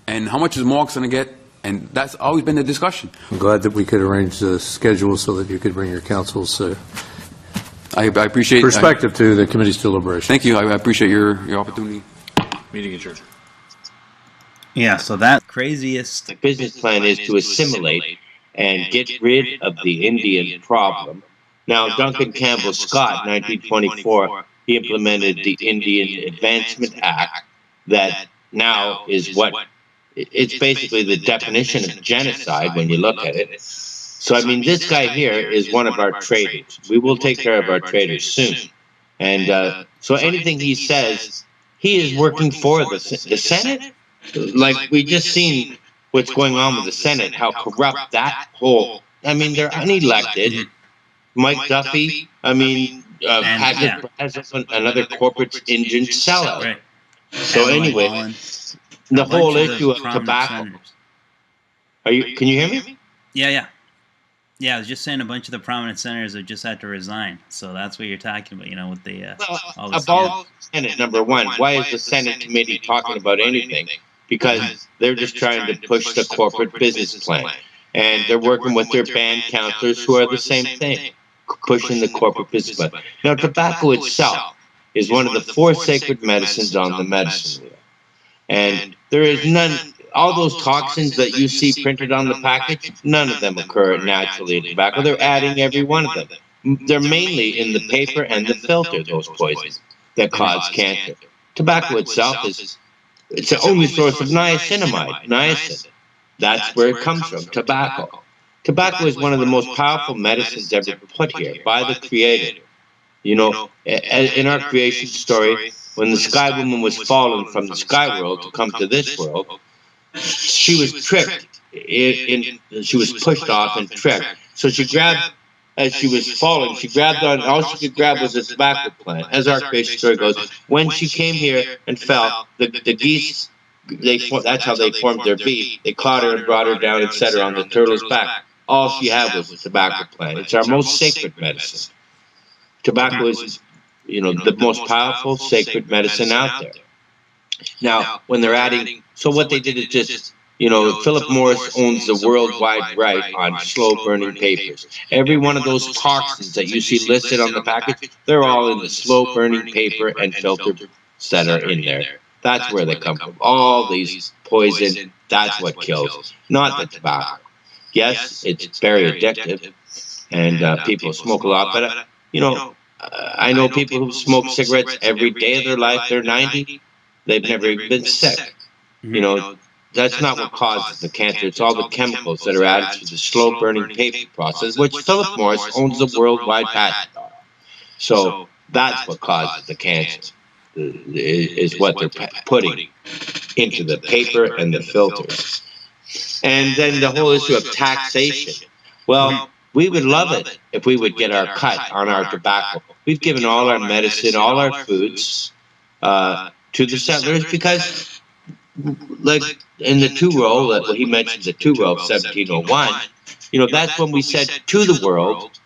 S19: And how much is Mohawks going to get? And that's always been the discussion.
S16: I'm glad that we could arrange the schedule so that you could bring your council's
S19: I appreciate
S16: perspective to the committee's deliberation.
S19: Thank you. I appreciate your opportunity.
S16: Meeting adjourned.
S1: Yeah, so that craziest.
S2: The business plan is to assimilate and get rid of the Indian problem. Now, Duncan Campbell Scott, 1924, he implemented the Indian Advancement Act that now is what, it's basically the definition of genocide when you look at it. So, I mean, this guy here is one of our traitors. We will take care of our traitors soon. And so anything he says, he is working for the Senate. Like, we just seen what's going on with the Senate, how corrupt that whole, I mean, they're unelected. Mike Duffy, I mean, Patrick Brazel, another corporate engine sellout.
S1: Right.
S2: So anyway, the whole issue of tobacco. Can you hear me?
S1: Yeah. I was just saying a bunch of the prominent senators have just had to resign. So that's what you're talking about, with the...
S2: About Senate, number one. Why is the Senate committee talking about anything? Because they're just trying to push the corporate business plan. And they're working with their band counselors who are the same thing, pushing the corporate business plan. Now, tobacco itself is one of the 4 sacred medicines on the medicine wheel. And there is none, all those toxins that you see printed on the package, none of them occur naturally in tobacco. They're adding every one of them. They're mainly in the paper and the filter, those poisons that cause cancer. Tobacco itself it's the only source of niacinamide, niacin. That's where it comes from, tobacco. Tobacco is one of the most powerful medicines ever put here by the Creator. You know, in our creation story, when the Sky Woman was fallen from the sky world to come to this world, she was tricked. She was pushed off and tricked. So she grabbed, as she was falling, she grabbed on, all she could grab was a tobacco plant. As our creation story goes, when she came here and fell, the geese, that's how they formed their beak. They caught her and brought her down and set her on the turtle's back. All she had was a tobacco plant. It's our most sacred medicine. Tobacco is, you know, the most powerful sacred medicine out there. Now, when they're adding, so what they did is just, you know, Philip Morris owns the worldwide right on slow-burning papers. Every one of those toxins that you see listed on the package, they're all in the slow-burning paper and filters that are in there. That's where they come from. All these poison, that's what kills, not the tobacco. Yes, it's very addictive, and people smoke a lot, but, you know, I know people who smoke cigarettes every day of their life. They're 90. They've never even been sick. You know, that's not what causes the cancer. It's all the chemicals that are added to the slow-burning paper process, which Philip Morris owns the worldwide patent on. So that's what causes the cancer, is what they're putting into the paper and the filters. And then the whole issue of taxation. Well, we would love it if we would get our cut on our tobacco. We've given all our medicine, all our foods to the settlers because, like in the two-row, well, he mentioned the two-row of 1701, you know, that's when we said to the world,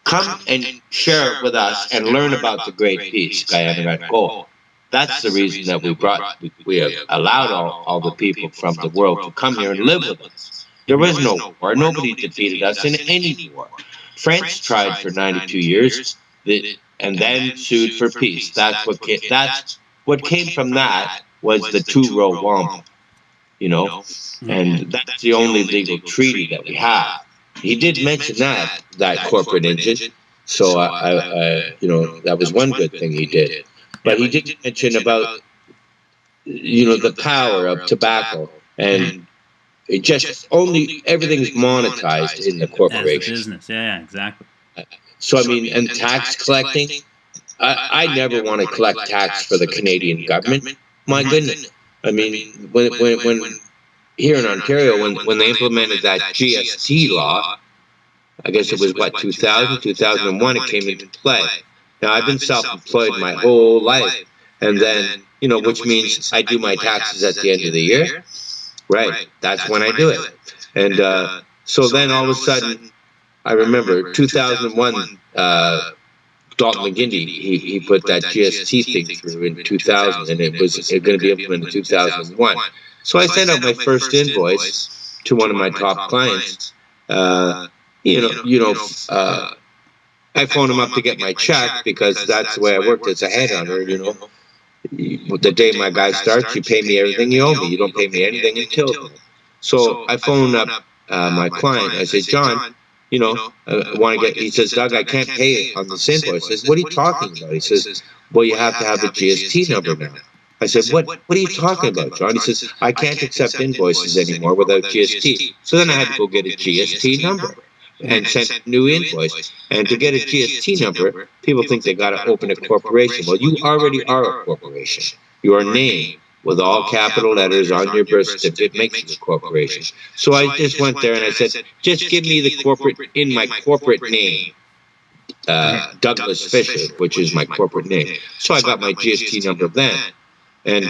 S2: come and share it with us and learn about the great peace, Guyana Gold. That's the reason that we have allowed all the people from the world to come here and live with us. There was no war. Nobody defeated us in any war. France tried for 92 years and then sued for peace. That's what came from that was the two-row wampum, you know, and that's the only legal treaty that we have. He did mention that corporate engine, so you know, that was one good thing he did. But he did mention about, you know, the power of tobacco, and it just only everything's monetized in the corporation.
S1: As a business, yeah, exactly.
S2: So I mean, and tax collecting, I never want to collect tax for the Canadian government. My goodness, I mean, when here in Ontario, when they implemented that GST law, I guess it was what 2000, 2001, it came into play. Now, I've been self-employed my whole life, and then, you know, which means I do my taxes at the end of the year. Right, that's when I do it. And so then all of a sudden, I remember 2001, Dalton McGuinty, he put that GST thing through in 2000, and it was going to be implemented in 2001. So I sent out my first invoice to one of my top clients. I phoned him up to get my check because that's the way I worked as a headhunter, you know. The day my guy starts, you pay me everything you owe me. You don't pay me anything until then. So I phoned up my client. I said, John, you know, I want to get, he says, Doug, I can't pay on this invoice. I says, what are you talking about? He says, well, you have to have a GST number now. I said, what are you talking about, John? He says, I can't accept invoices anymore without GST. So then I had to go get a GST number and sent a new invoice. And to get a GST number, people think they got to open a corporation. Well, you already are a corporation. Your name, with all capital letters on your birth certificate, makes you a corporation. So I just went there and I said, just give me the corporate, in my corporate name, Douglas Fisher, which is my corporate name. So I got my GST number then. And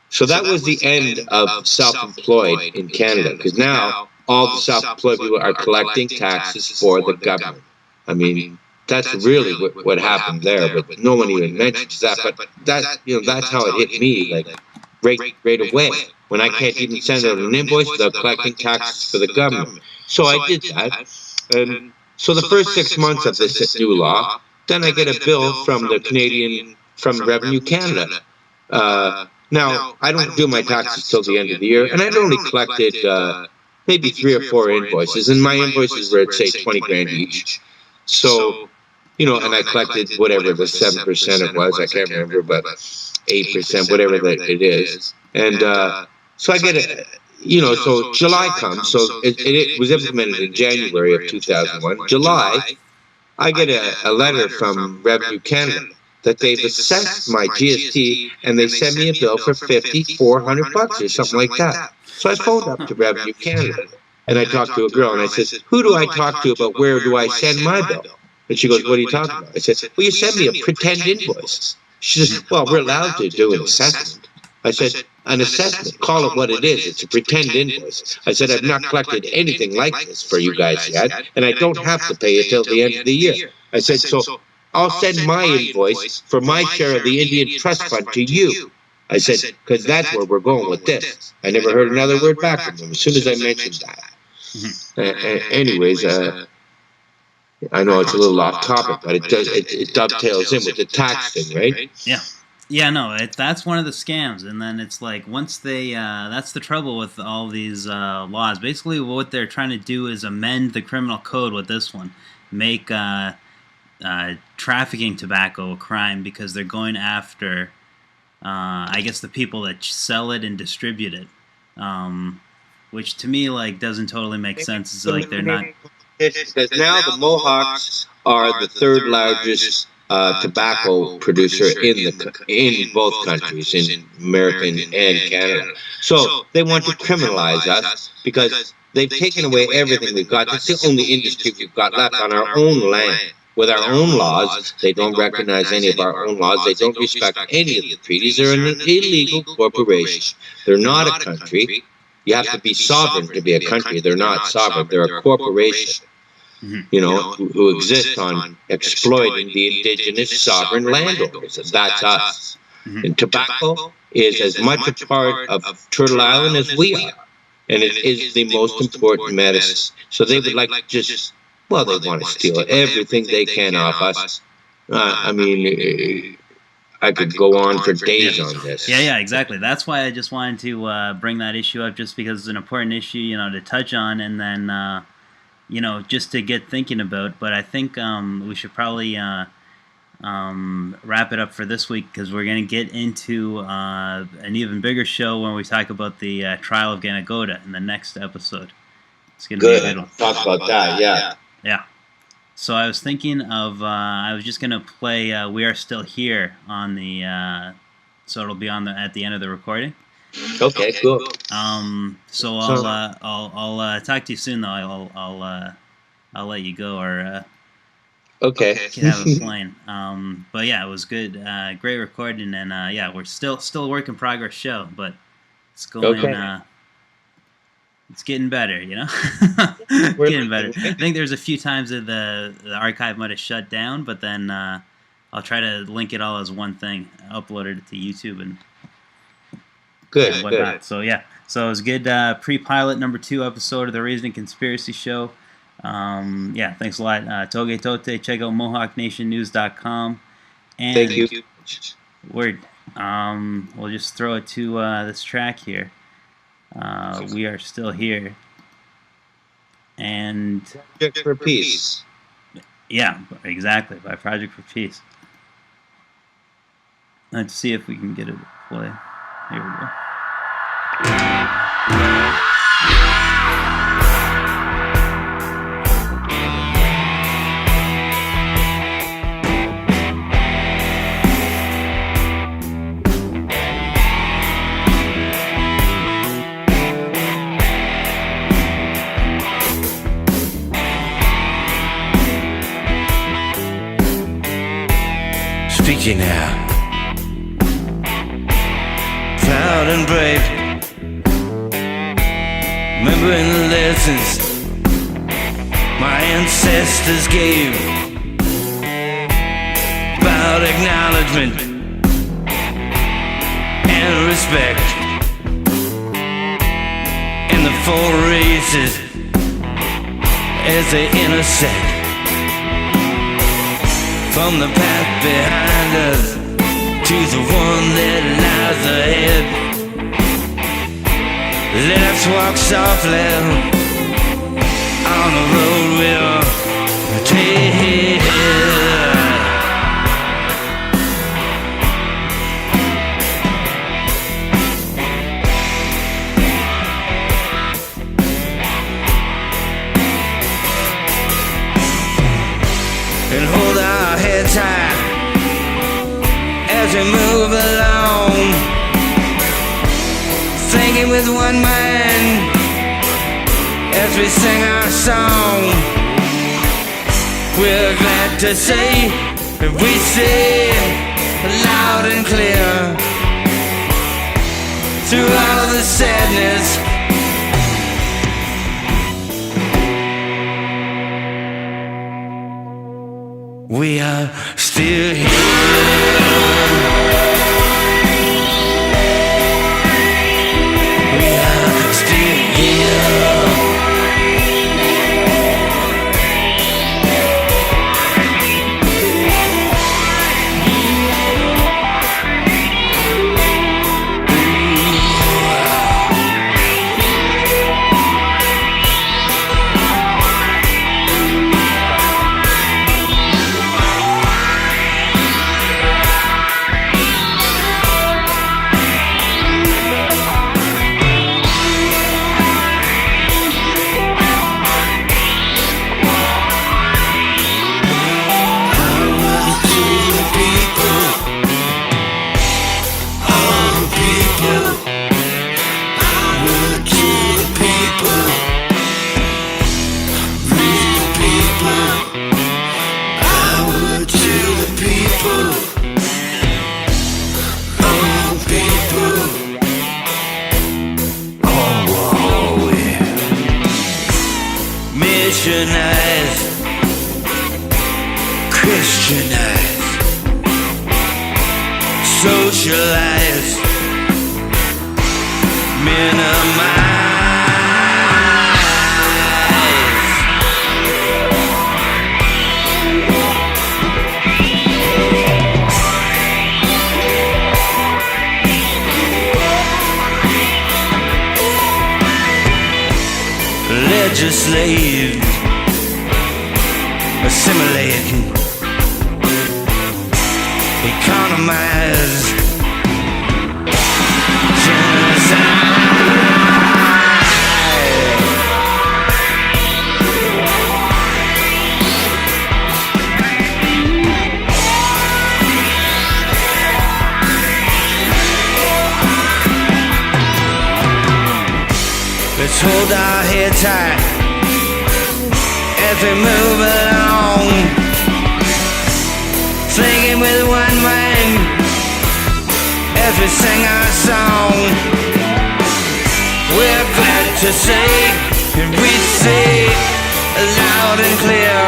S2: so that was the end of self-employed in Canada, because now all the self-employed people are collecting taxes for the government. I mean, that's really what happened there, but no one even mentions that. But that, you know, that's how it hit me, like right away, when I can't even send out an invoice without collecting taxes for the government. So I did that, and so the first 6 months of this new law, then I get a bill from the Canadian, from Revenue Canada, Now, I don't do my taxes till the end of the year, and I'd only collected maybe 3 or 4 invoices, and my invoices were at, say, 20 grand each. So, you know, and I collected whatever the 7% it was, I can't remember, but 8%, whatever that it is. And so I get it, you know, so July comes, so it was implemented in January of 2001. July, I get a letter from Revenue Canada that they've assessed my GST, and they send me a bill for $5,400 or something like that. So I phoned up to Revenue Canada, and I talked to a girl, and I said, who do I talk to about where do I send my bill? And she goes, what are you talking about? I said, well, you send me a pretend invoice. She says, well, we're allowed to do an assessment. I said, an assessment, call it what it is. It's a pretend invoice. I said, I've not collected anything like this for you guys yet, and I don't have to pay it till the end of the year. I said, so I'll send my invoice for my share of the Indian Trust Fund to you. I said, because that's where we're going with this. I never heard another word back from them as soon as I mentioned that. Anyways, I know it's a little off topic, but it dovetails in with the tax thing, right?
S1: Yeah. Yeah, no, that's one of the scams. And then it's like once they, that's the trouble with all these laws. Basically what they're trying to do is amend the criminal code with this one. Make trafficking tobacco a crime because they're going after, I guess, the people that sell it and distribute it. Which to me, like, doesn't totally make sense. It's like they're not...
S2: Because now the Mohawks are the third largest tobacco producer in both countries, in America and Canada. So they want to criminalize us because they've taken away everything we've got. That's the only industry we've got left on our own land. With our own laws, they don't recognize any of our own laws. They don't respect any of the treaties. They're an illegal corporation. They're not a country. You have to be sovereign to be a country. They're not sovereign. They're a corporation. You know, who exist on exploiting the indigenous sovereign landowners. That's us. And tobacco is as much a part of Turtle Island as we are. And it is the most important medicine. So they would like just, well, they want to steal everything they can off us. I mean, I could go on for days on this.
S1: Yeah, exactly. That's why I just wanted to bring that issue up, just because it's an important issue, you know, to touch on, and then, you know, just to get thinking about. But I think we should probably wrap it up for this week, because we're going to get into an even bigger show when we talk about the trial of Ganagoda in the next episode. It's going to be a good one.
S2: Talk about that, yeah.
S1: Yeah. So I was thinking of, I was just going to play We Are Still Here on the, so it'll be on at the end of the recording.
S2: Okay, cool.
S1: So I'll talk to you soon, though. I'll let you go, or
S2: okay,
S1: can have it playing. But yeah, it was good, great recording, and yeah, we're still a work in progress show, but it's going. It's getting better, you know. Getting better. I think there's a few times that the archive might have shut down, but then I'll try to link it all as one thing, upload it to YouTube, and whatnot. So yeah, so it was good. Pre-pilot number 2 episode of the Reasoning Conspiracy Show. Yeah, thanks a lot. Toge Tote. Check out MohawkNationNews.com. And
S2: thank you.
S1: Word. We'll just throw it to this track here. We Are Still Here. And
S2: Project for Peace.
S1: Yeah, exactly. By Project for Peace. Let's see if we can get it to play. Here we go.
S3: Speaking now, proud and brave, remembering the lessons my ancestors gave about acknowledgement and respect, and the 4 races as they intersect. From the path behind us to the one that lies ahead. Let us walk softly on the road we'll take. And hold our heads high as we move along, thinking with one mind as we sing our song. We're glad to say that we say loud and clear through all the sadness. We are still here. Missionize, Christianize, socialize, minimize. Legislate, assimilate, economize, genocide. Let's hold our heads high as we move along, thinking with one mind as we sing our song. We're glad to say, and we say loud and clear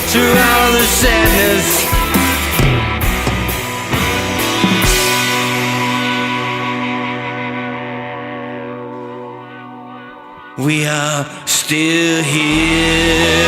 S3: through all the sadness. We are still here.